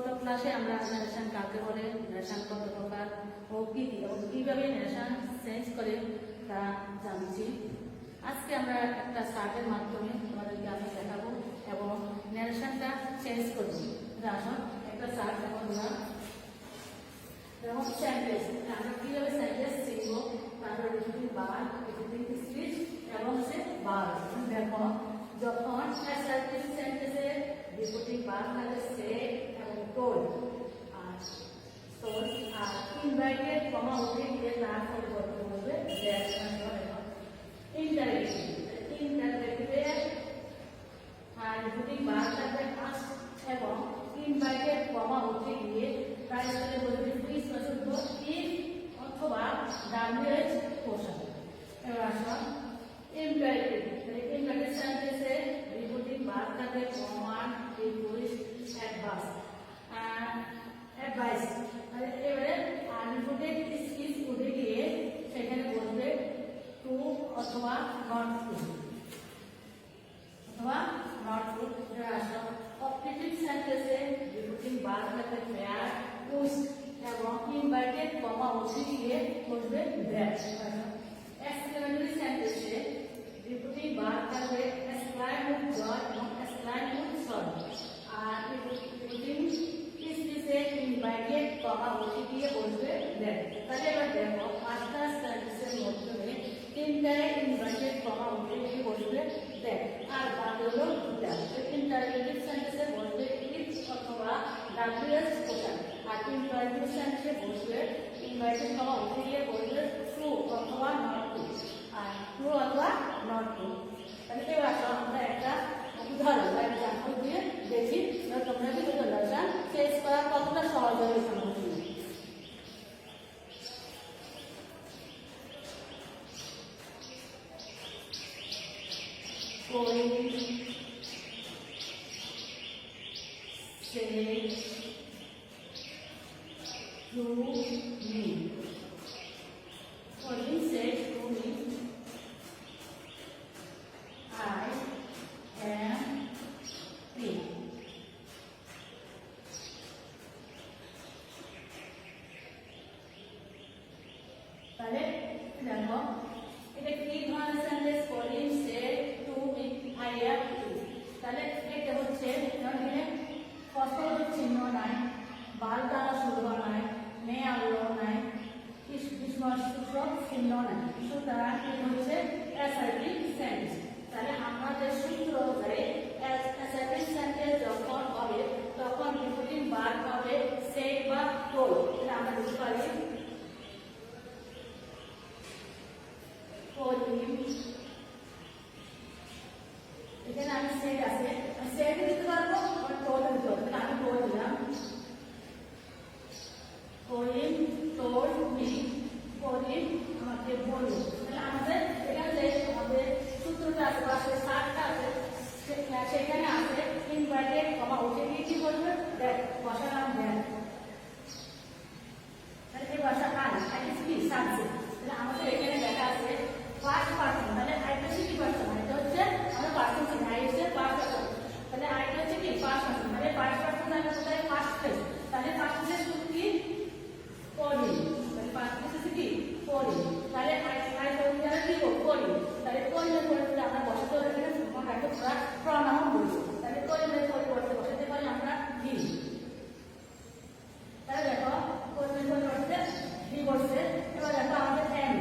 গত ক্লাসে আমরা ন্যারেশন কাকে বলে, ন্যারেশন কত প্রকার ও কী কী এবং কীভাবে ন্যারেশন চেঞ্জ করে তা জানছি। আজকে আমরা একটা চার্টের মাধ্যমে তোমাদেরকে আমি দেখাবো এবং ন্যারেশনটা চেঞ্জ করবো। আসুন একটা চার্ট দেখো তোমরা, যেমন সেন্টেন্স, আমরা কীভাবে সেন্টেন্স শিখবো, তারপরে রিপিটিং ভার্ব, রিপিটিং স্পিচ এবং সে ভার্ব। দেখো যখন অ্যাসার্টিভ সেন্টেন্সে রিপিটিং ভার্ব থাকে সে এবং টোল্ড, আর টোল্ড আর ইনভাইটেড কমা উঠে গিয়ে তার পরিবর্তন করবে দ্যাট। ইন্টারগেটিভ, ইন্টারগেটিভে আর রিপিটিং ভার্ব থাকবে আস্ক এবং ইনভাইটেড কমা উঠে গিয়ে তার সাথে বলবে প্লিজ অশুদ্ধ ইফ অথবা ডাব্লিউএইচ বসাবে। এবার আসুন ইম্পারেটিভ, ইম্পারেটিভ সেন্টেন্সে রিপিটিং ভার্ব থাকবে কমান্ড, রিকোয়েস্ট, অ্যাডভাইস। এবারে রিপিটেড স্পিচ উঠে গিয়ে সেখানে বলবে টু অথবা নট টু, অথবা নট টু। এবার আসুন অপটেটিভ সেন্টেন্সে রিপিটিং ভার্ব থাকবে ফেয়ার, উইশ এবং ইনভাইটেড কমা উঠে গিয়ে বলবে দ্যাট। এক্সক্লেমেটরি সেন্টেন্সে রিপিটিং ভার্ব থাকবে এক্সক্লাইম উইথ জয় এবং এক্সক্লাইম উইথ সরি, আর রিপিটিং স্পিচে ইনভাইটেড কমা উঠে গিয়ে বলবে দ্যাট। তাহলে এবার দেখো পাঁচটা সেন্টেন্সের মধ্যে তিনটায় ইনভাইটেড কমা উঠে গিয়ে বলবে দ্যাট, আর বাকি হলো দুটা। ইন্টারগেটিভ সেন্টেন্সে বলবে ইফ অথবা ডাব্লিউএস বসাবে, আর ইনভাইটেড সেন্টেন্সে বসবে ইনভাইটেড কমা উঠে গিয়ে বলবে ট্রু অথবা নট টু, আর ট্রু অথবা নট টু। তাহলে এবার আমরা একটা উদাহরণ বা এক্সাম্পল দিয়ে দেখি তোমরা কি ন্যারেশন চেঞ্জ করা কতটা সহজ হবে সম্ভব। তাহলে দেখো এটা কি ধরনের sentence, calling said to me I have to. তাহলে এটা হচ্ছে এখানে ফসল চিহ্ন নাই, বাল দ্বারা শুরু নাই, মেয়ে আলো নাই, সূচক চিহ্ন নাই, সুতরাং এটা হচ্ছে অ্যাসার্টিভ সেন্টেন্স। তাহলে আমাদের সূত্র অনুযায়ী অ্যাসার্টিভ সেন্টেন্স যখন হবে তখন রিপিটিং ভার্ব হবে সেড বা টোল্ড। এটা আমরা বুঝতে পারি এখানে আমি সেট আছে, সেট দিতে পারবো আর টোল দিতে পারবো। আমি টোল দিলাম, কলিং টোল মি, কলিং আমাকে বললো। তাহলে আমাদের এখানে আমাদের সূত্রটা আছে বা সারটা আছে সেখানে আছে ইনভাইটেড কমা উঠে গিয়ে কি বলবে দ্যাট, বসালাম দ্যাট। তাহলে এই ভাষা আই কি সাবজেক্ট। তাহলে আমাদের এখানে দেখা আছে ফার্স্ট পারসন, তাহলে আইটা হচ্ছে কি পারসন, এটা হচ্ছে আমরা পারসন চিনি, আই হচ্ছে ফার্স্ট পারসন। তাহলে আইটা হচ্ছে কি ফার্স্ট পারসন, তাহলে ফার্স্ট পারসন আমরা কোথায় ফার্স্ট প্লেস, তাহলে ফার্স্ট প্লেস কি কলিং, তাহলে ফার্স্ট প্লেস হচ্ছে কি কলিং। তাহলে আই কলিং দ্বারা কি কলিং, তাহলে কলিং এর পরিবর্তে আমরা বসাতে হবে এখানে আমরা একটা প্রনাউন বলবো। তাহলে কলিং এর পরিবর্তে বসাতে পারি আমরা হি। তাহলে দেখো কলিং এর পরিবর্তে হি বসছে। এবার দেখো আমাদের এম,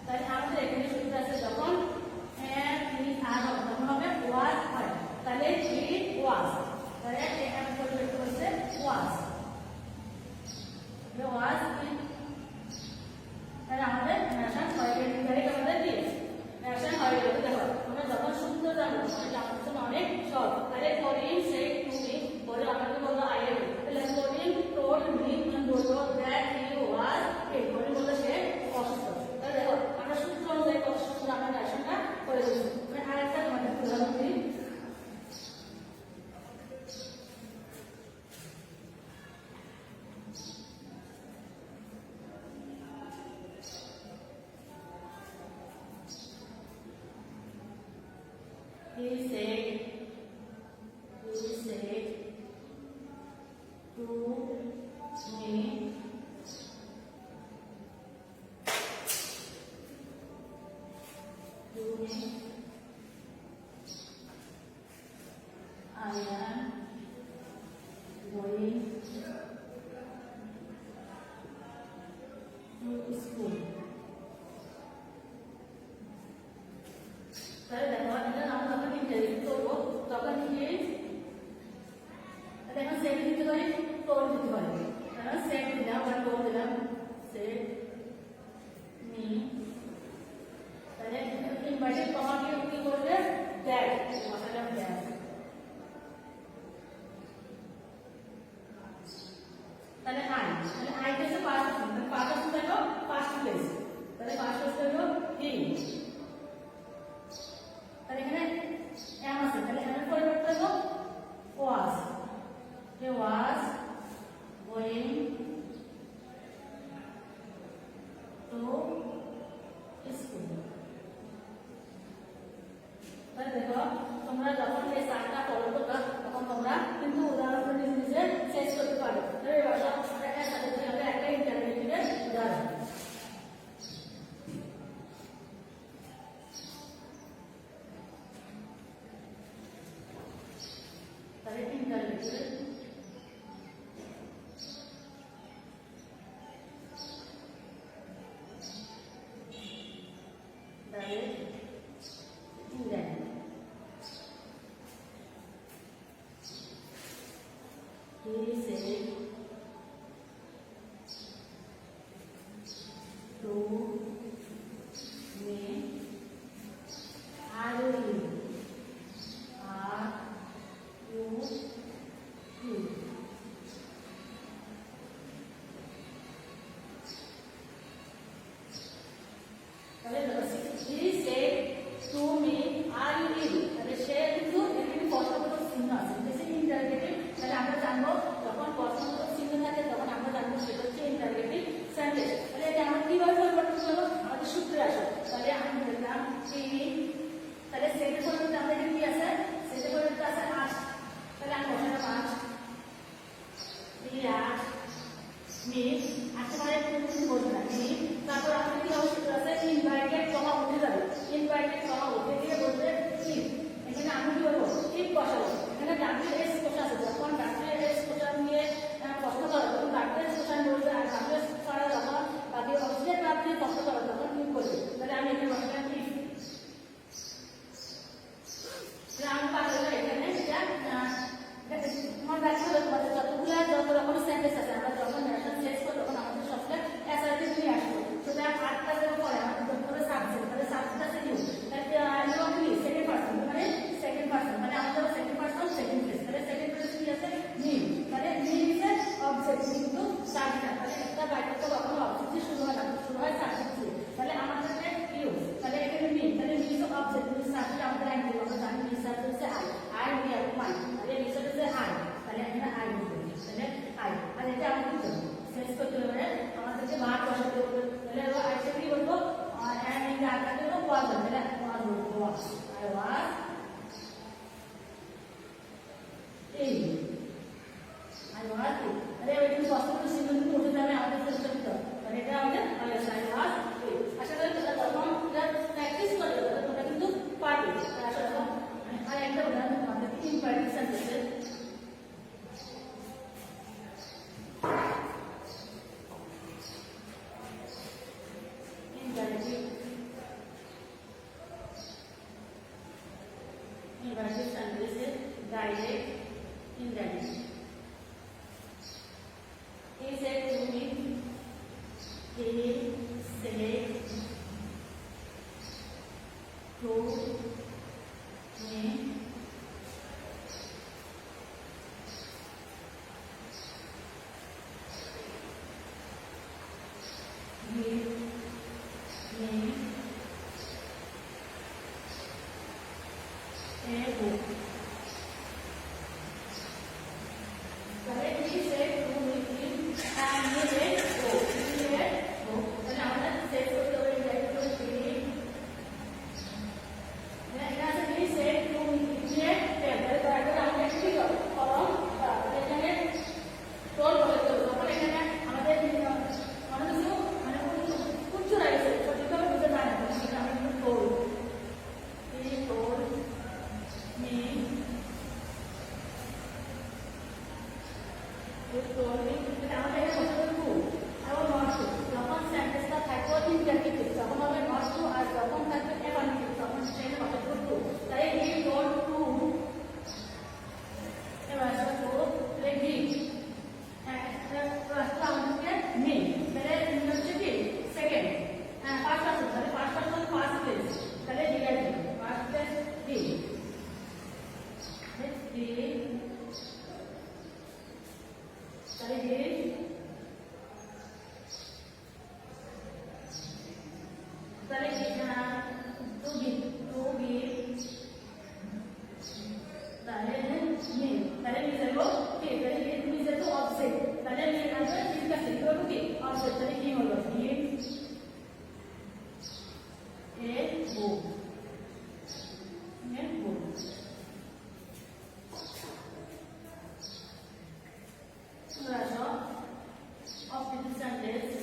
তাহলে আমাদের এখানে সূত্র আছে যখন তখন হবে ওয়াজ হয়, তাহলে হি ওয়াজ। তাহলে এখানে পরিবর্তন হচ্ছে ওয়াজ, ওয়াজ। তাহলে আমাদের ন্যারেশন হয়ে গেল, আমাদের কি ন্যারেশন হয়ে গেল। দেখো আমরা যখন সূত্র জানবো আমাদের জন্য অনেক সহজ। তাহলে কলিং সেড টু মি বলে আমাকে বললো আই হ্যাভ, তাহলে কলিং টোল্ড মি বললো that he was ill, calling বললো সে অসুস্থ। তাহলে দেখো আমরা সূত্র অনুযায়ী কত সুন্দর আমরা ন্যারেশনটা করে দিচ্ছি। আরেকটা তোমাদের উদাহরণ দিই, he said going to school. তাহলে দেখো এটা আমরা যখন ইন্টারভিউ করবো তখন কি দেখো সেট দিতে পারি টোল দিতে পারি তাহলে সেট দিলাম বা টোল দিলাম সেট মি তাহলে ইনভার্টেড কমা কি করবে দ্যাট কথাটা দ্যাট তাহলে আই কেসে পাস্ট মানে পাস্ট হলো পাস্ট কেস তাহলে পাস্ট হলো হি তাহলে এখানে এম আছে তাহলে এর পরিবর্তন হলো ওয়াজ হি ওয়াজ গোইং টু স্কুল তাহলে দেখো তোমরা যখন এই চারটা ফলো করবে তখন তোমরা কিন্তু উদাহরণ নিজে নিজে শেষ করতে পারবে তাহলে এবার একটার সাথে আমরা একটা ইন্টারমিডিয়েট উদাহরণ তাহলে ইন্টারমিডিয়েট তাহলে England he said to me are you তাহলে he said to me are you ill তাহলে সে কিন্তু এখানে প্রশ্নবোধক চিহ্ন আছে যেটা ইন্টারোগেটিভ তাহলে আমরা জানবো যখন প্রশ্নবোধক চিহ্ন থাকে তখন আমরা জানবো সেটা হচ্ছে ইন্টারোগেটিভ সেন্টেন্স তাহলে এটা আমরা কিভাবে পরিবর্তন করবো আমাদের সূত্রে আসো তাহলে আমি বললাম তিনি তাহলে সেটা পরিবর্তে আমাদের কি আছে সেটা পরিবর্তে আছে আজ তাহলে আমি বসালাম আজ আজ মি আসলে কিছু বলবো না মি তারপর আমাদের কি সূত্র আছে ইনভাইটেড কমা উঠে যাবে ইনভাইটেড কমা উঠে দিয়ে বলবে কি এখানে আমি কি বলবো ঠিক বসাবো এখানে ডাব্লিউএস কোষা আছে যখন ডাব্লিউএস কোষা নিয়ে প্রশ্ন করো তখন ডাব্লিউএস কোষা বলবে আর ডাব্লিউএস ছাড়া যখন বাকি অবজেক্ট বাদ দিয়ে প্রশ্ন করো তখন কি করবে তাহলে আমি এখানে বসালাম কি আমি পারবো এখানে এটা তোমার দেখা হবে তোমাদের যত রকম সেন্টেন্স আছে আমরা যখন ন্যাশনাল শেষ করবো তখন আমাদের সবটা অ্যাসাইনমেন্ট নিয়ে আসবো সেটা 8টা পরে আমাদের ধরে সাবজেক্ট তাহলে সাবজেক্ট আছে নিউ তাহলে কি সেকেন্ড পারসন মানে আমাদের সেকেন্ড পারসন সেকেন্ড প্লেস তাহলে সেকেন্ড প্লেস কি আছে নিউ তাহলে নিউ ইজ অবজেক্ট কিন্তু সাবজেক্ট তাহলে একটা বাক্য কখনো অবজেক্ট দিয়ে শুরু হয় না শুরু হয় সাবজেক্ট দিয়ে তাহলে আমাদের ইউ তাহলে এখানে মি তাহলে মি ইজ অবজেক্ট কিন্তু সাবজেক্ট আমাদের আইন দিব আমরা জানি মি সাবজেক্ট হচ্ছে আই মি আর মাই তাহলে মি সাবজেক্ট হচ্ছে আই তাহলে এখানে আই বলতে তাহলে আই আর এটা আমরা কি করব শেষ করতে হবে আমাদেরকে মান বসাতে হবে তাহলে আইসে কি বলবো এন্ড ইন দা আকারে বলবো ওয়াজ তাহলে ওয়াজ বলবো আই ওয়াজ এই আই ওয়াজ আরে ওই যে প্রশ্নটা ছিল কিন্তু উঠে যাবে আমাদের চেষ্টা করতে হবে তাহলে এটা আমাদের আই ওয়াজ আশা করি তোমরা যখন প্র্যাকটিস করবে তোমরা কিন্তু পারবে আশা করো আর একটা উদাহরণ তোমাদেরকে ইম্পর্টেন্ট সেন্টেন্সের inverted sentences direct indirect he said to me he said to me আমাদের এখানে বসে টু এবং নট টু। যখন সেন্টেন্সটা থাকবে ইন্টারগেটিভ তখন হবে নট টু, আর যখন থাকবে অ্যাফার্মেটিভ তখন সেটা বসে টু। তাই হি টোল্ড টু, এবার আসবে টু, তাহলে হি আমাদেরকে মি, তাহলে হচ্ছে কি সেকেন্ড, ফার্স্ট পারসন, তাহলে ফার্স্ট পারসন ফার্স্ট প্লেস, তাহলে ডিভাইড ফার্স্ট প্লেস হি, তাহলে হি, তাহলে টু গিভ, তাহলে মি, তাহলে মি যাবো কি, তাহলে মি যাবো অবজেক্ট, তাহলে মি আসবে ঠিক আছে ইকুয়াল টু কি অবজেক্ট, তাহলে কি হলো give a book, of the sentence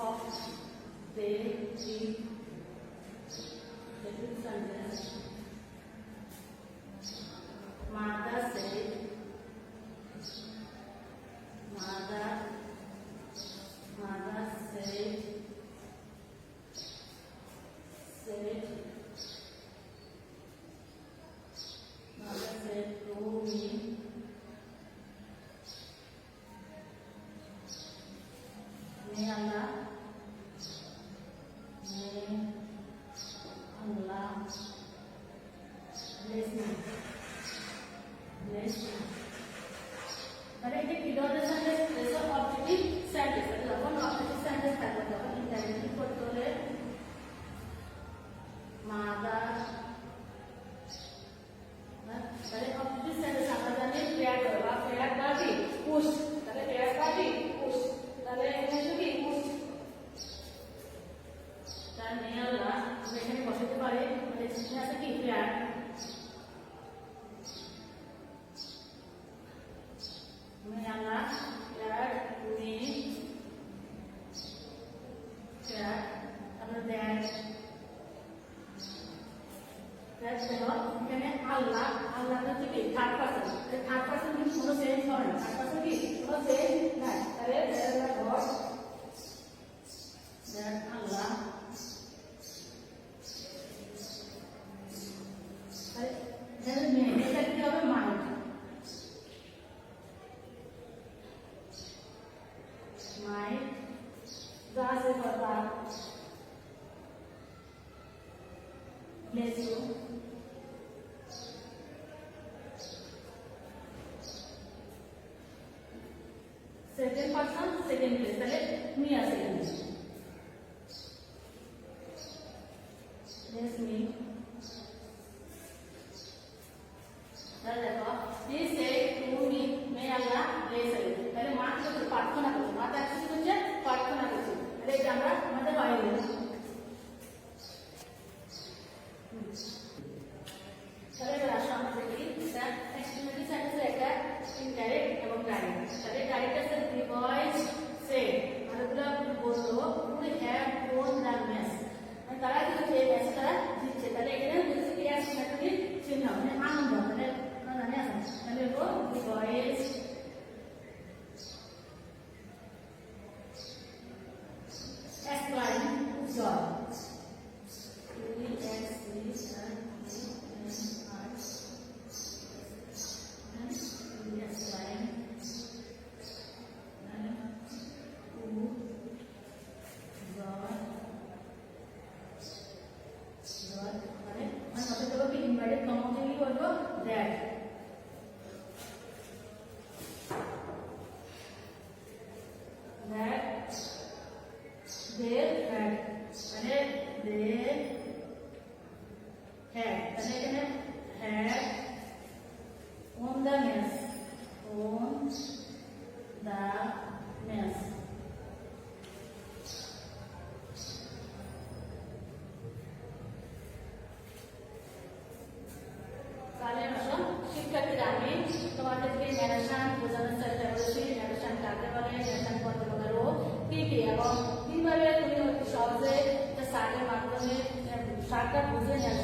of the sentence. Mother said, mother said, mother said to me, may Allah bless me. তাহলে এটা কি ধরনের সেন্টেন্স? Present objective sentence. যখন অবজেক্টিভ সেন্টেন্স থাকবে তখন ইন্টারগেটিভ করতে হলে মাদার, তাহলে অবজেক্টিভ সেন্টেন্স আমরা জানি পেয়ার বা পেয়ার বাটি পুশ, তাহলে পেয়ার বাটি পুশ, তাহলে এখানে কি পুশ, তাহলে নিয়ালা আমরা এখানে বসাতে পারি, মানে এখানে আছে কি pair, Nyala pair me pair, তারপরে দ্যাট এখানে আল্লাহ, আল্লাহটা কি থার্ড পারসন, থার্ড পারসন কিন্তু কোনো চেঞ্জ হয় না, থার্ড পারসন কি কোনো চেঞ্জ নাই, তাহলে গড দ্যাট আল্লাহ, এটা কি হবে মাইন্ড, মাইন্ড যা আছে কথা bless you. Second person, second place. তাহলে me আছে এখানে। Bless me. তাহলে দেখো, he said to me, may Allah bless you. তাহলে মা কি করছে? প্রার্থনা করছে। মা তার কি করছে? প্রার্থনা করছে। তাহলে এটা আমরা আমাদের বাইরে তাহলে এবার আসো আমরা দেখি এটা এক্সপ্লেনেটরি সেন্টেন্সের একটা ইনডাইরেক্ট এবং ডাইরেক্ট। তাহলে ডাইরেক্ট আছে দি বয়েজ সেড, মানে বললো we have won the mess, মানে তারা কিন্তু এই মেসটা দিচ্ছে, তাহলে এখানে বলছে কি এক্সপ্লেনেটরি চিহ্ন, মানে আনন্দ, মানে জানি আছে, তাহলে বলবো দি বয়েজ এক্সপ্লেইন জয়, শিক্ষার্থীরা আমি তোমাদেরকে ন্যারেশন বোঝানোর চেষ্টা করেছি, ন্যারেশন কাকে বলে, ন্যারেশন কত প্রকার ও কি কি, এবং কিভাবে তুমি অতি সহজে বারটা বুঝে নেওয়ার